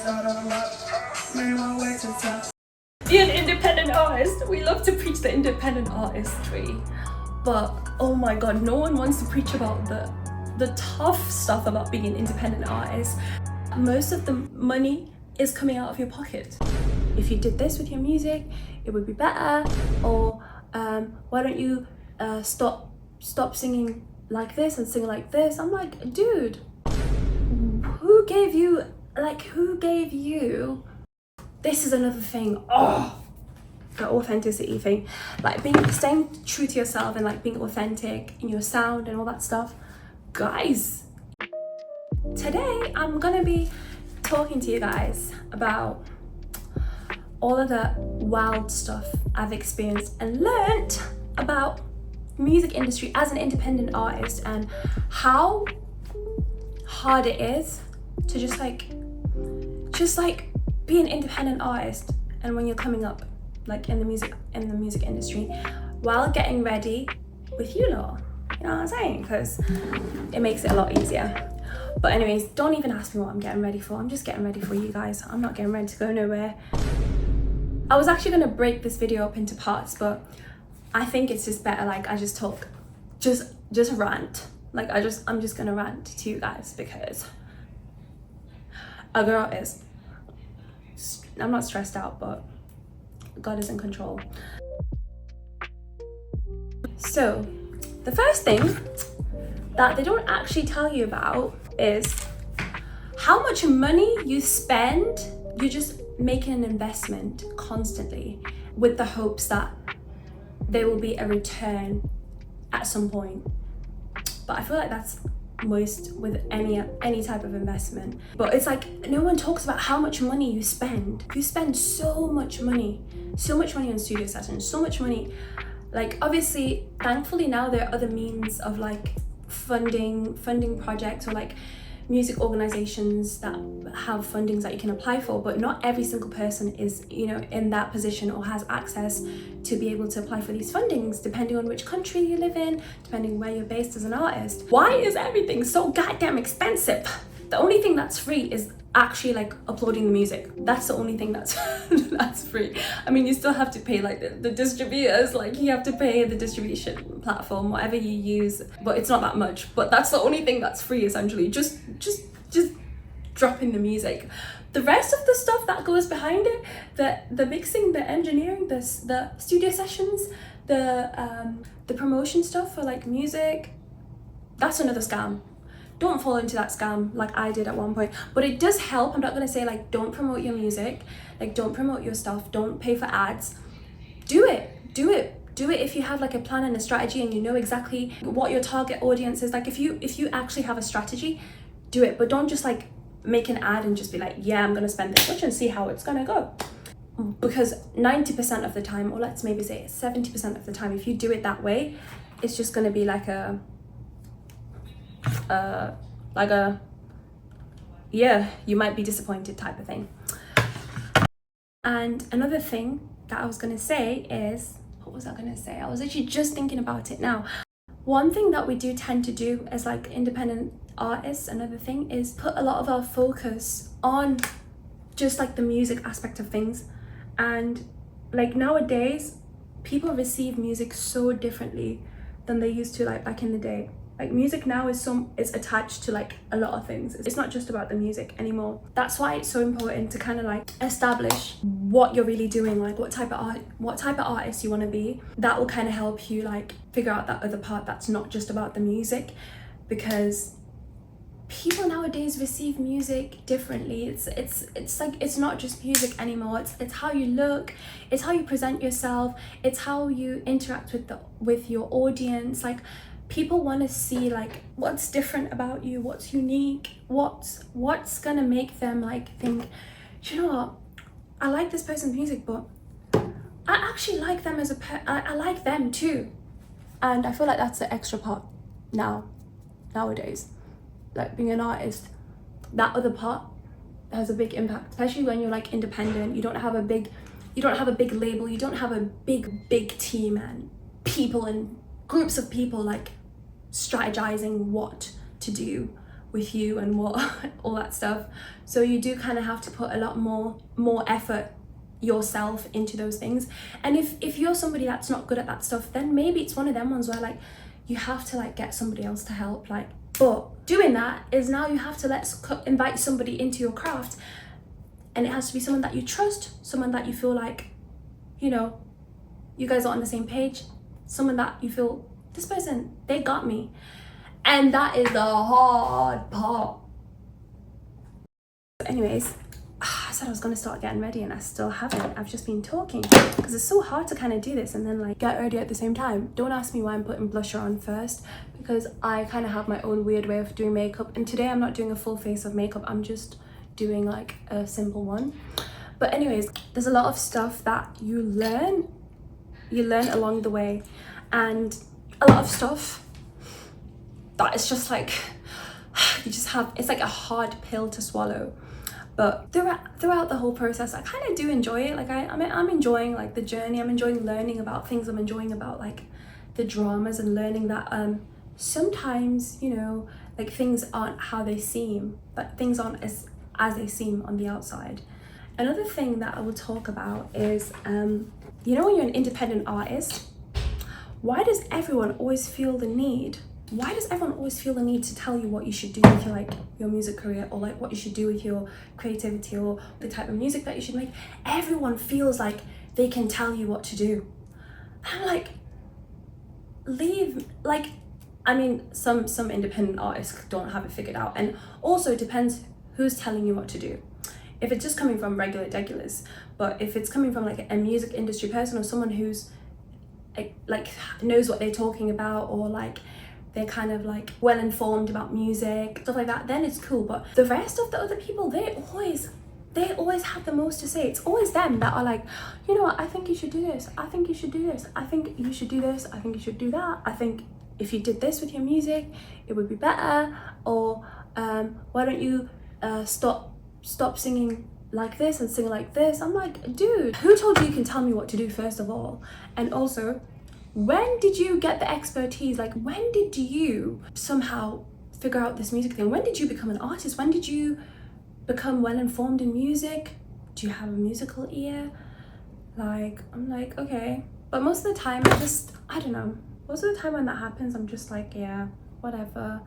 Be an independent artist. We love to preach the independent artistry, but oh my god, no one wants to preach about the tough stuff about being an independent artist. Most of the money is coming out of your pocket. If you did this with your music, it would be better. Or why don't you stop singing like this and sing like this? I'm like, dude, who gave you, this is another thing, the authenticity thing, like staying true to yourself and like being authentic in your sound and all that stuff. Guys, today I'm gonna be talking to you guys about all of the wild stuff I've experienced and learnt about music industry as an independent artist, and how hard it is to just be an independent artist, and when you're coming up like in the music industry while getting ready with you lot, you know what I'm saying, because it makes it a lot easier. But anyways, don't even ask me what I'm getting ready for. I'm just getting ready for you guys. I'm not getting ready to go nowhere. I was actually gonna break this video up into parts, but I think it's just better like I just talk, just rant. Like I'm just gonna rant to you guys, because a girl is, I'm not stressed out, but God is in control. So the first thing that they don't actually tell you about is how much money you spend. You're just making an investment constantly with the hopes that there will be a return at some point. But I feel like that's most with any type of investment. But it's like no one talks about how much money you spend. You spend so much money on studio sessions, so much money. Like obviously, thankfully now there are other means of like funding projects, or like music organizations that have fundings that you can apply for, but not every single person is, you know, in that position or has access to be able to apply for these fundings, depending on which country you live in, depending where you're based as an artist. Why is everything so goddamn expensive? The only thing that's free is actually like uploading the music. That's the only thing that's that's free. I mean, you still have to pay like the distributors, like you have to pay the distribution platform, whatever you use, but it's not that much. But that's the only thing that's free, essentially. Just dropping the music. The rest of the stuff that goes behind it, the mixing, the engineering, the studio sessions, the promotion stuff for like music, that's another scam. Don't fall into that scam like I did at one point. But it does help. I'm not gonna say like don't promote your music, like don't promote your stuff, don't pay for ads. Do it if you have like a plan and a strategy and you know exactly what your target audience is. Like if you actually have a strategy, do it. But don't just like make an ad and just be like, yeah, I'm gonna spend this much and see how it's gonna go. Because 90% of the time, or let's maybe say 70% of the time, if you do it that way, it's just gonna be like a yeah, you might be disappointed type of thing. And another thing that I was gonna say is, what was I gonna say? I was actually just thinking about it now. One thing that we do tend to do as like independent artists, another thing, is put a lot of our focus on just like the music aspect of things. And like nowadays, people receive music so differently than they used to like back in the day. Like music now is attached to like a lot of things. It's not just about the music anymore. That's why it's so important to kind of like establish what you're really doing, like what type of artist you want to be. That will kind of help you like figure out that other part that's not just about the music, because people nowadays receive music differently. It's like it's not just music anymore. It's how you look, it's how you present yourself, it's how you interact with your audience. Like people want to see like what's different about you, what's unique, what's gonna make them like think, you know what, I like this person's music, but I actually like them as I like them too. And I feel like that's the extra part nowadays. Like being an artist, that other part has a big impact, especially when you're like independent. You don't have a big label, you don't have a big team and people and groups of people like strategizing what to do with you and what all that stuff. So you do kind of have to put a lot more effort yourself into those things. And if you're somebody that's not good at that stuff, then maybe it's one of them ones where like you have to like get somebody else to help. Like, but doing that is now you have to invite somebody into your craft, and it has to be someone that you trust, someone that you feel like, you know, you guys are on the same page, someone that you feel, this person, they got me. And that is the hard part. Anyways, I said I was gonna start getting ready and I still haven't. I've just been talking because it's so hard to kind of do this and then like get ready at the same time. Don't ask me why I'm putting blusher on first, because I kind of have my own weird way of doing makeup, and today I'm not doing a full face of makeup, I'm just doing like a simple one. But anyways, there's a lot of stuff that you learn along the way, and a lot of stuff that it's just like you just have, it's like a hard pill to swallow. But throughout the whole process, I kind of do enjoy it. Like I'm enjoying like the journey. I'm enjoying learning about things. I'm enjoying about like the dramas and learning that sometimes, you know, like things aren't how they seem, but things aren't as they seem on the outside. Another thing that I will talk about is you know, when you're an independent artist, why does everyone always feel the need? Why does everyone always feel the need to tell you what you should do with your like your music career, or like what you should do with your creativity, or the type of music that you should make? Everyone feels like they can tell you what to do. I'm like, leave. Like, I mean, some independent artists don't have it figured out, and also it depends who's telling you what to do. If it's just coming from regulars, but if it's coming from like a music industry person or someone who's like knows what they're talking about, or like they're kind of like well informed about music, stuff like that, then it's cool. But the rest of the other people, they always have the most to say. It's always them that are like, you know what, I think you should do this, I think you should do this, I think you should do this, I think you should do that, I think if you did this with your music it would be better, or why don't you stop singing like this and sing like this. I'm like, dude, who told you can tell me what to do, first of all? And also, when did you get the expertise? Like, when did you somehow figure out this music thing? When did you become an artist? When did you become well informed in music? Do you have a musical ear? Like, I'm like, okay. But most of the time I don't know, most of the time when that happens, I'm just like, yeah, whatever.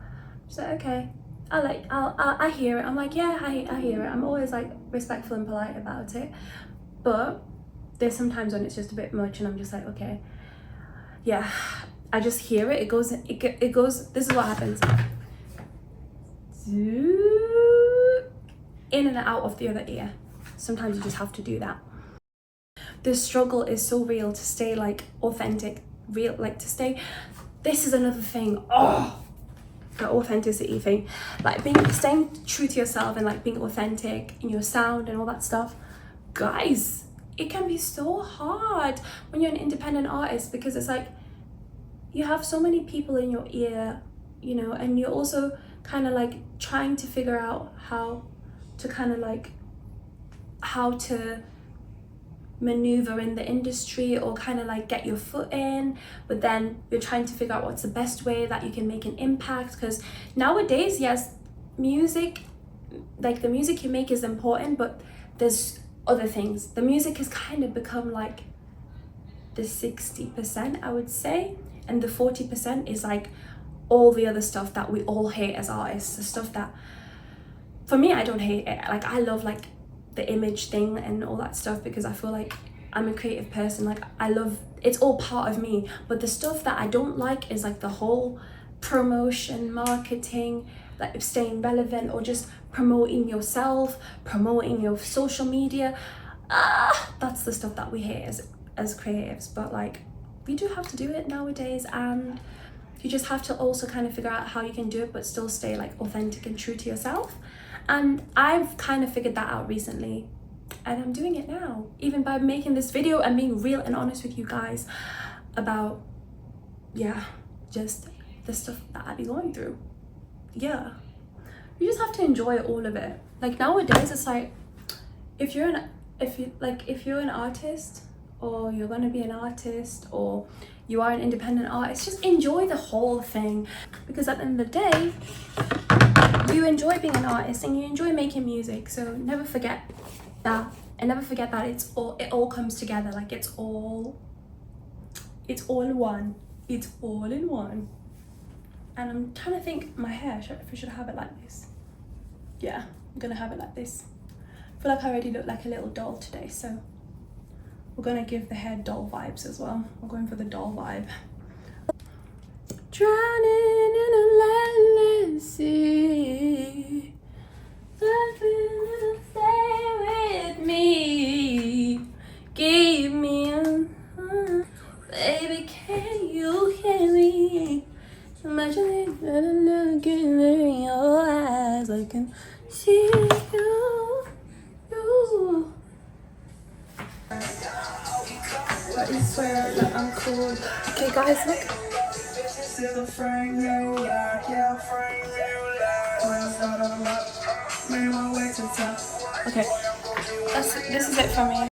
Just like, okay, I hear it. I'm like, yeah, I hear it. I'm always like respectful and polite about it. But there's sometimes when it's just a bit much and I'm just like, okay, yeah, I just hear it. It goes, this is what happens. In and out of the other ear. Sometimes you just have to do that. The struggle is so real to stay like authentic, real, like to stay, this is another thing. Oh, the authenticity thing, like staying true to yourself and like being authentic in your sound and all that stuff. Guys, it can be so hard when you're an independent artist, because it's like you have so many people in your ear, you know, and you're also kind of like trying to figure out how to maneuver in the industry, or kind of like get your foot in, but then you're trying to figure out what's the best way that you can make an impact. Because nowadays, yes, music, like the music you make is important, but there's other things. The music has kind of become like the 60%, I would say, and the 40% is like all the other stuff that we all hate as artists. The stuff that, for me, I don't hate it. Like, I love like the image thing and all that stuff, because I feel like I'm a creative person. Like, I love, it's all part of me. But the stuff that I don't like is like the whole promotion, marketing, like staying relevant, or just promoting yourself, promoting your social media. That's the stuff that we hate as creatives. But like, we do have to do it nowadays, and you just have to also kind of figure out how you can do it but still stay like authentic and true to yourself. And I've kind of figured that out recently, and I'm doing it now, even by making this video and being real and honest with you guys about, yeah, just the stuff that I be going through. Yeah, you just have to enjoy all of it. Like, nowadays it's like, if you're an artist, or you're going to be an artist, or you are an independent artist, just enjoy the whole thing, because at the end of the day, you enjoy being an artist and you enjoy making music, so never forget that. And never forget that it all comes together. Like it's all in one. It's all in one. And I'm trying to think my hair, if I should have it like this. Yeah, I'm gonna have it like this. I feel like I already look like a little doll today, so we're gonna give the hair doll vibes as well. We're going for the doll vibe. Drowning in a landless sea, nothing to stay with me, give me a baby, can you hear me? Imagine that I'm looking in your eyes, I can see you. But I swear that I'm cool. Okay, guys, look. Okay, this is it for me.